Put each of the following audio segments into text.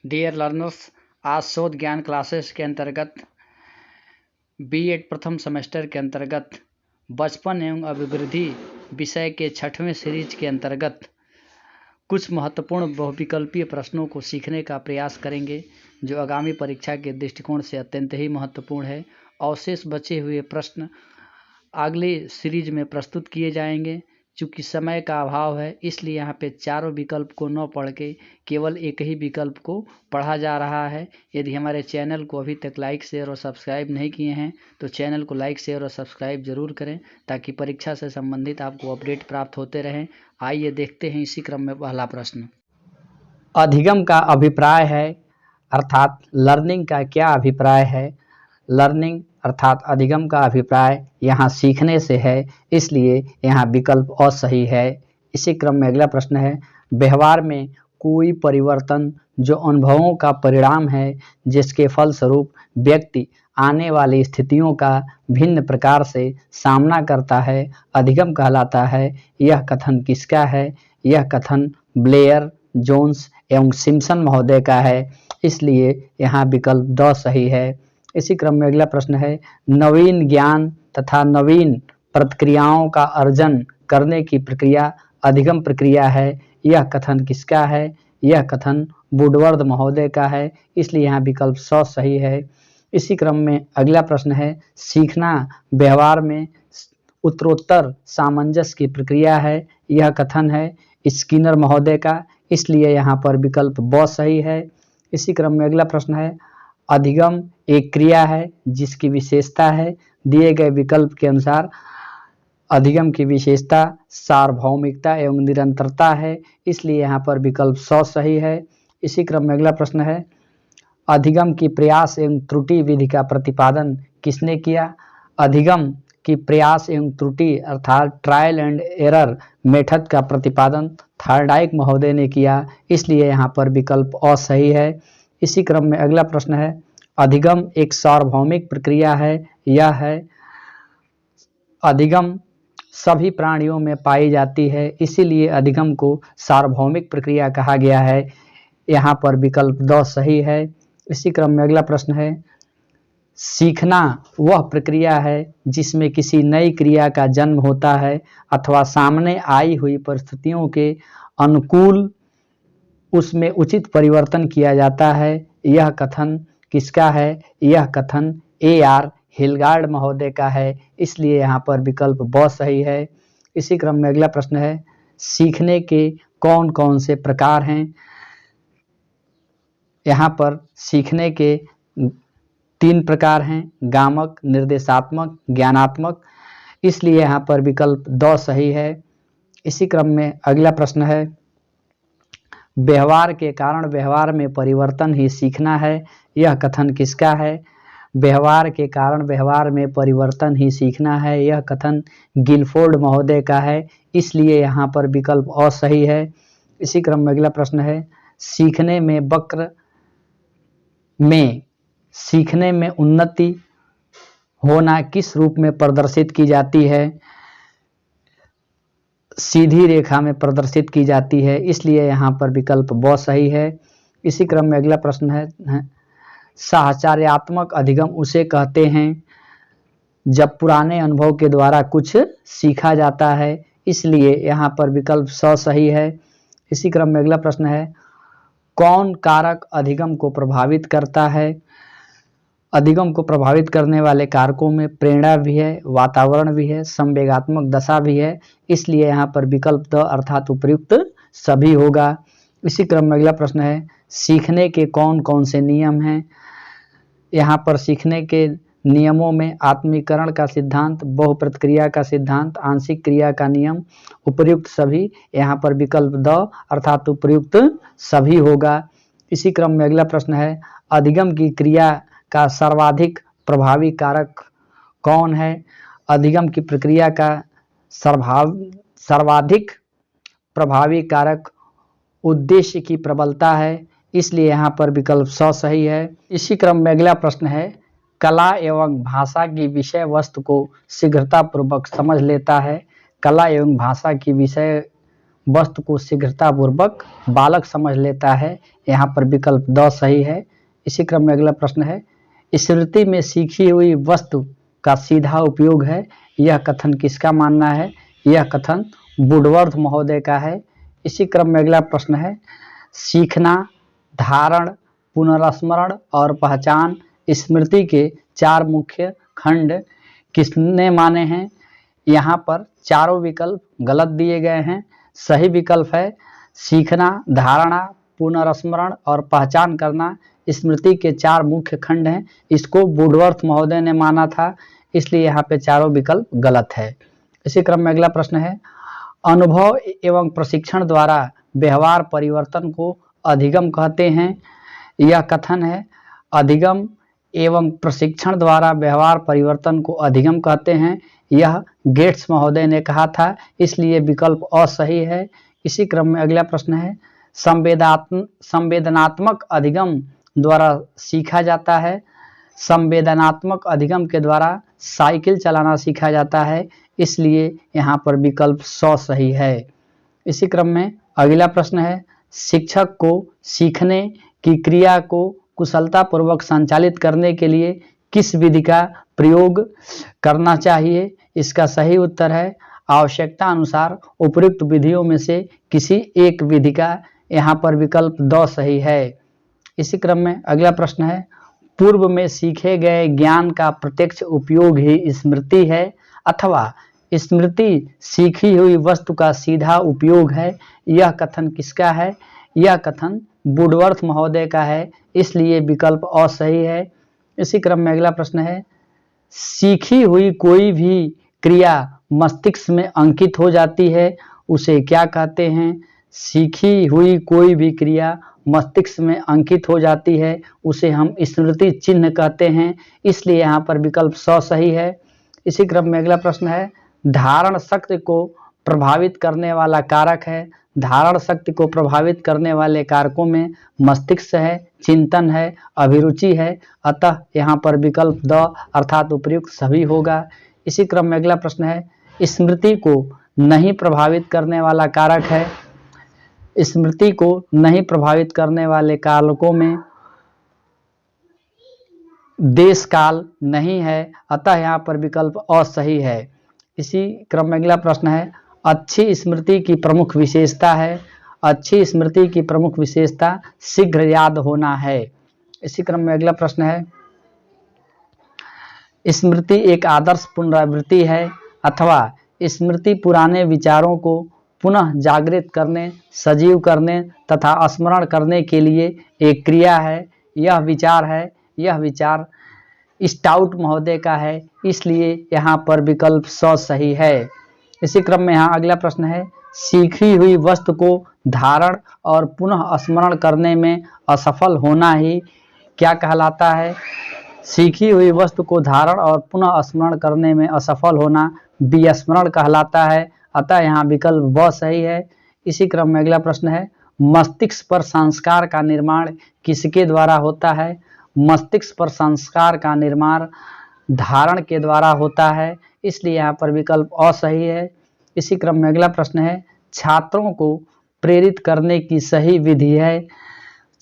Dear learners, आज शोध ज्ञान क्लासेस के अंतर्गत बीएड प्रथम सेमेस्टर के अंतर्गत बचपन एवं अभिवृद्धि विषय के 6वें सीरीज के अंतर्गत कुछ महत्वपूर्ण बहुविकल्पीय प्रश्नों को सीखने का प्रयास करेंगे, जो आगामी परीक्षा के दृष्टिकोण से अत्यंत ही महत्वपूर्ण है। अवशेष बचे हुए प्रश्न अगली सीरीज में प्रस्तुत किए जाएंगे। चूँकि समय का अभाव है, इसलिए यहाँ पे चारों विकल्प को न पढ़ के केवल एक ही विकल्प को पढ़ा जा रहा है। यदि हमारे चैनल को अभी तक लाइक, शेयर और सब्सक्राइब नहीं किए हैं तो चैनल को लाइक, शेयर और सब्सक्राइब जरूर करें, ताकि परीक्षा से संबंधित आपको अपडेट प्राप्त होते रहें। आइए देखते हैं इसी क्रम में पहला प्रश्न। अधिगम का अभिप्राय है, अर्थात लर्निंग का क्या अभिप्राय है। लर्निंग अर्थात अधिगम का अभिप्राय यहाँ सीखने से है, इसलिए यहाँ विकल्प अ सही है। इसी क्रम में अगला प्रश्न है, व्यवहार में कोई परिवर्तन जो अनुभवों का परिणाम है, जिसके फलस्वरूप व्यक्ति आने वाली स्थितियों का भिन्न प्रकार से सामना करता है, अधिगम कहलाता है। यह कथन किसका है? यह कथन ब्लेयर, जोन्स एवं सिम्पसन महोदय का है, इसलिए यहाँ विकल्प द सही है। इसी क्रम में अगला प्रश्न है, नवीन ज्ञान तथा नवीन प्रतिक्रियाओं का अर्जन करने की प्रक्रिया अधिगम प्रक्रिया है। यह कथन किसका है? यह कथन वुडवर्ड महोदय का है, इसलिए यहाँ विकल्प स सही है। इसी क्रम में अगला प्रश्न है, सीखना व्यवहार में उत्तरोत्तर सामंजस्य की प्रक्रिया है। यह कथन है स्किनर महोदय का, इसलिए यहाँ पर विकल्प ब सही है। इसी क्रम में अगला प्रश्न है, अधिगम एक क्रिया है जिसकी विशेषता है, दिए गए विकल्प के अनुसार अधिगम की विशेषता सार्वभौमिकता एवं निरंतरता है, इसलिए यहाँ पर विकल्प स सही है। इसी क्रम में अगला प्रश्न है, अधिगम की प्रयास एवं त्रुटि विधि का प्रतिपादन किसने किया? अधिगम की प्रयास एवं त्रुटि अर्थात ट्रायल एंड एरर मेथड का प्रतिपादन थॉर्नडाइक महोदय ने किया, इसलिए यहाँ पर विकल्प अ सही है। इसी क्रम में अगला प्रश्न है, अधिगम एक सार्वभौमिक प्रक्रिया है। यह है अधिगम सभी प्राणियों में पाई जाती है, इसीलिए अधिगम को सार्वभौमिक प्रक्रिया कहा गया है। यहाँ पर विकल्प द सही है। इसी क्रम में अगला प्रश्न है, सीखना वह प्रक्रिया है जिसमें किसी नई क्रिया का जन्म होता है अथवा सामने आई हुई परिस्थितियों के अनुकूल उसमें उचित परिवर्तन किया जाता है। यह कथन किसका है? यह कथन AR हिलगार्ड महोदय का है, इसलिए यहाँ पर विकल्प ब सही है। इसी क्रम में अगला प्रश्न है, सीखने के कौन कौन से प्रकार हैं? यहाँ पर सीखने के 3 प्रकार हैं, गामक, निर्देशात्मक, ज्ञानात्मक, इसलिए यहाँ पर विकल्प द सही है। इसी क्रम में अगला प्रश्न है, व्यवहार के कारण व्यवहार में परिवर्तन ही सीखना है। यह कथन किसका है? व्यवहार के कारण व्यवहार में परिवर्तन ही सीखना है, यह कथन गिलफोर्ड महोदय का है, इसलिए यहाँ पर विकल्प अ सही है। इसी क्रम में अगला प्रश्न है, सीखने में वक्र में सीखने में उन्नति होना किस रूप में प्रदर्शित की जाती है? सीधी रेखा में प्रदर्शित की जाती है, इसलिए यहाँ पर विकल्प ब सही है। इसी क्रम में अगला प्रश्न है, साहचर्यात्मक अधिगम उसे कहते हैं जब पुराने अनुभव के द्वारा कुछ सीखा जाता है, इसलिए यहाँ पर विकल्प स सही है। इसी क्रम में अगला प्रश्न है, कौन कारक अधिगम को प्रभावित करता है? अधिगम को प्रभावित करने वाले कारकों में प्रेरणा भी है, वातावरण भी है, संवेगात्मक दशा भी है, इसलिए यहाँ पर विकल्प द अर्थात उपयुक्त सभी होगा। इसी क्रम में अगला प्रश्न है, सीखने के कौन कौन से नियम हैं? यहाँ पर सीखने के नियमों में आत्मीकरण का सिद्धांत, बहुप्रतिक्रिया का सिद्धांत, आंशिक क्रिया का नियम, उपयुक्त सभी, यहाँ पर विकल्प द अर्थात उपयुक्त सभी होगा। इसी क्रम में अगला प्रश्न है, अधिगम की क्रिया का सर्वाधिक प्रभावी कारक कौन है? अधिगम की प्रक्रिया का सर्वाधिक प्रभावी कारक उद्देश्य की प्रबलता है, इसलिए यहाँ पर विकल्प स सही है। इसी क्रम में अगला प्रश्न है, कला एवं भाषा की विषय वस्तु को शीघ्रतापूर्वक समझ लेता है। कला एवं भाषा की विषय वस्तु को शीघ्रतापूर्वक बालक समझ लेता है। यहाँ पर विकल्प द सही है। इसी क्रम में अगला प्रश्न है, स्मृति में सीखी हुई वस्तु का सीधा उपयोग है, यह कथन किसका मानना है? यह कथन वुडवर्थ महोदय का है। इसी क्रम में अगला प्रश्न है, सीखना, धारण, पुनर्स्मरण और पहचान स्मृति के 4 मुख्य खंड किसने माने हैं? यहाँ पर चारों विकल्प गलत दिए गए हैं। सही विकल्प है सीखना, धारणा, पुनर्स्मरण और पहचान करना स्मृति के 4 मुख्य खंड हैं। इसको वुडवर्थ महोदय ने माना था, इसलिए यहाँ पे चारों विकल्प गलत है। इसी क्रम में अगला प्रश्न है, अनुभव एवं प्रशिक्षण द्वारा व्यवहार परिवर्तन को अधिगम कहते हैं। यह कथन है अधिगम एवं प्रशिक्षण द्वारा व्यवहार परिवर्तन को अधिगम कहते हैं। यह गेट्स महोदय ने कहा था, इसलिए विकल्प असही है। इसी क्रम में अगला प्रश्न है, संवेदनात्मक अधिगम द्वारा सीखा जाता है। संवेदनात्मक अधिगम के द्वारा साइकिल चलाना सीखा जाता है, इसलिए यहाँ पर विकल्प 100 सही है। इसी क्रम में अगला प्रश्न है, शिक्षक को सीखने की क्रिया को कुशलतापूर्वक संचालित करने के लिए किस विधि का प्रयोग करना चाहिए? इसका सही उत्तर है आवश्यकता अनुसार उपयुक्त विधियों में से किसी एक विधि का। यहाँ पर विकल्प 2 सही है। इसी क्रम में अगला प्रश्न है, पूर्व में सीखे गए ज्ञान का प्रत्यक्ष उपयोग ही स्मृति है अथवा स्मृति सीखी हुई वस्तु का सीधा उपयोग है? यह कथन किसका है? यह कथन वुडवर्थ महोदय का है, इसलिए विकल्प असही है। इसी क्रम में अगला प्रश्न है, सीखी हुई कोई भी क्रिया मस्तिष्क में अंकित हो जाती है, उसे क्या कहते हैं? सीखी हुई कोई भी क्रिया मस्तिष्क में अंकित हो जाती है, उसे हम स्मृति चिन्ह कहते हैं, इसलिए यहाँ पर विकल्प 100 सही है। इसी क्रम में अगला प्रश्न है, धारण शक्ति को प्रभावित करने वाला कारक है। धारण शक्ति को प्रभावित करने वाले कारकों में मस्तिष्क है, चिंतन है, अभिरुचि है, अतः यहाँ पर विकल्प द अर्थात उपयुक्त सभी होगा। इसी क्रम में अगला प्रश्न है, स्मृति को नहीं प्रभावित करने वाला कारक है। स्मृति को नहीं प्रभावित करने वाले कारकों में देश काल नहीं है, अतः यहाँ पर विकल्प असही है। इसी क्रम में अगला प्रश्न है, अच्छी स्मृति की प्रमुख विशेषता है। अच्छी स्मृति की प्रमुख विशेषता शीघ्र याद होना है। इसी क्रम में अगला प्रश्न है, स्मृति एक आदर्श पुनरावृत्ति है अथवा स्मृति पुराने विचारों को पुनः जागृत करने, सजीव करने तथा स्मरण करने के लिए एक क्रिया है। यह विचार स्टाउट महोदय का है, इसलिए यहाँ पर विकल्प 100 सही है। इसी क्रम में यहाँ अगला प्रश्न है, सीखी हुई वस्तु को धारण और पुनः स्मरण करने में असफल होना ही क्या कहलाता है? सीखी हुई वस्तु को धारण और पुनः स्मरण करने में असफल होना विस्मरण कहलाता है, अतः यहाँ विकल्प ब सही है। इसी क्रम में अगला प्रश्न है, मस्तिष्क पर संस्कार का निर्माण किसके द्वारा होता है? मस्तिष्क पर संस्कार का निर्माण धारण के द्वारा होता है, इसलिए यहाँ पर विकल्प असही है। इसी क्रम में अगला प्रश्न है, छात्रों को प्रेरित करने की सही विधि है।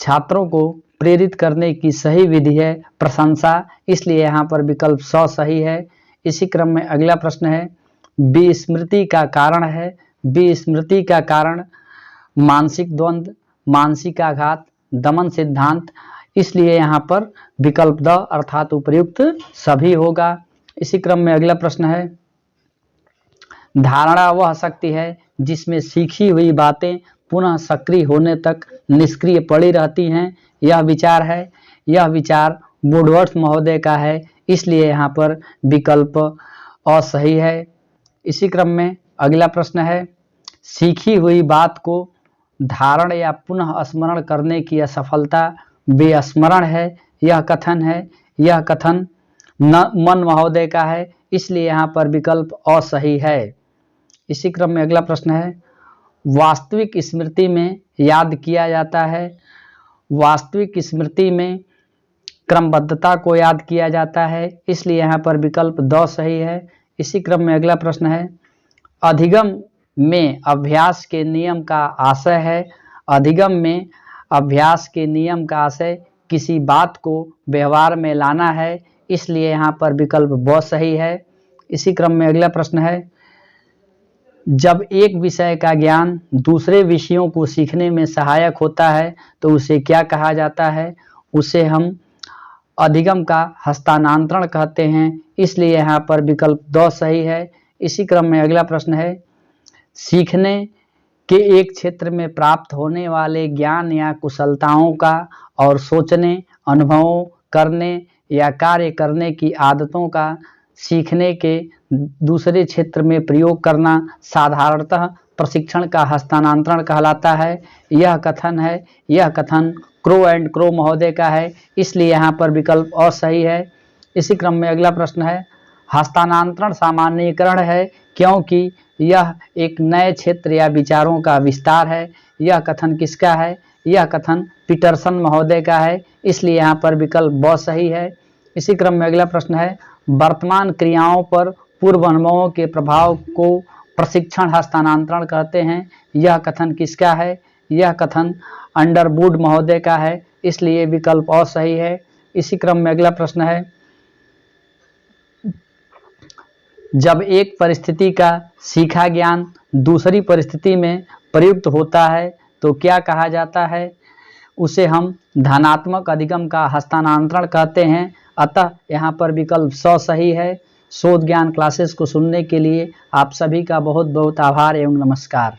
छात्रों को प्रेरित करने की सही विधि है प्रशंसा, इसलिए यहाँ पर विकल्प 100 सही है। इसी क्रम में अगला प्रश्न है, विस्मृति का कारण है। विस्मृति का कारण मानसिक द्वंद्व, मानसिक आघात, दमन सिद्धांत, इसलिए यहाँ पर विकल्प द अर्थात उपयुक्त सभी होगा। इसी क्रम में अगला प्रश्न है, धारणा वह शक्ति है जिसमें सीखी हुई बातें पुनः सक्रिय होने तक निष्क्रिय पड़ी रहती हैं। यह विचार वुडवर्थ महोदय का है, इसलिए यहाँ पर विकल्प असही है। इसी क्रम में अगला प्रश्न है, सीखी हुई बात को धारण या पुनः स्मरण करने की असफलता विस्मरण है। यह कथन मन महोदय का है, इसलिए यहाँ पर विकल्प असही है। इसी क्रम में अगला प्रश्न है, वास्तविक स्मृति में याद किया जाता है। वास्तविक स्मृति में क्रमबद्धता को याद किया जाता है, इसलिए यहाँ पर विकल्प द सही है। इसी क्रम में अगला प्रश्न है, अधिगम में अभ्यास के नियम का आशय है। अधिगम में अभ्यास के नियम का आशय किसी बात को व्यवहार में लाना है, इसलिए यहाँ पर विकल्प ब सही है। इसी क्रम में अगला प्रश्न है, जब एक विषय का ज्ञान दूसरे विषयों को सीखने में सहायक होता है तो उसे क्या कहा जाता है? उसे हम अधिगम का हस्तांतरण कहते हैं, इसलिए यहाँ पर विकल्प द सही है। इसी क्रम में अगला प्रश्न है, सीखने के एक क्षेत्र में प्राप्त होने वाले ज्ञान या कुशलताओं का और सोचने, अनुभवों, करने या कार्य करने की आदतों का सीखने के दूसरे क्षेत्र में प्रयोग करना साधारणतः प्रशिक्षण का हस्तांतरण कहलाता है। यह कथन क्रो एंड क्रो महोदय का है, इसलिए यहाँ पर विकल्प अ सही है। इसी क्रम में अगला प्रश्न है, हस्तांतरण सामान्यीकरण है क्योंकि यह एक नए क्षेत्र या विचारों का विस्तार है। यह कथन किसका है? यह कथन पीटरसन महोदय का है, इसलिए यहाँ पर विकल्प ब सही है। इसी क्रम में अगला प्रश्न है, वर्तमान क्रियाओं पर पूर्व अनुभवों के प्रभाव को प्रशिक्षण हस्तांतरण कहते हैं। यह कथन किसका है? यह कथन अंडरवुड महोदय का है, इसलिए विकल्प अ सही है। इसी क्रम में अगला प्रश्न है, जब एक परिस्थिति का सीखा ज्ञान दूसरी परिस्थिति में प्रयुक्त होता है तो क्या कहा जाता है? उसे हम धनात्मक अधिगम का हस्तांतरण कहते हैं, अतः यहाँ पर विकल्प स सही है। शोध ज्ञान क्लासेस को सुनने के लिए आप सभी का बहुत बहुत आभार एवं नमस्कार।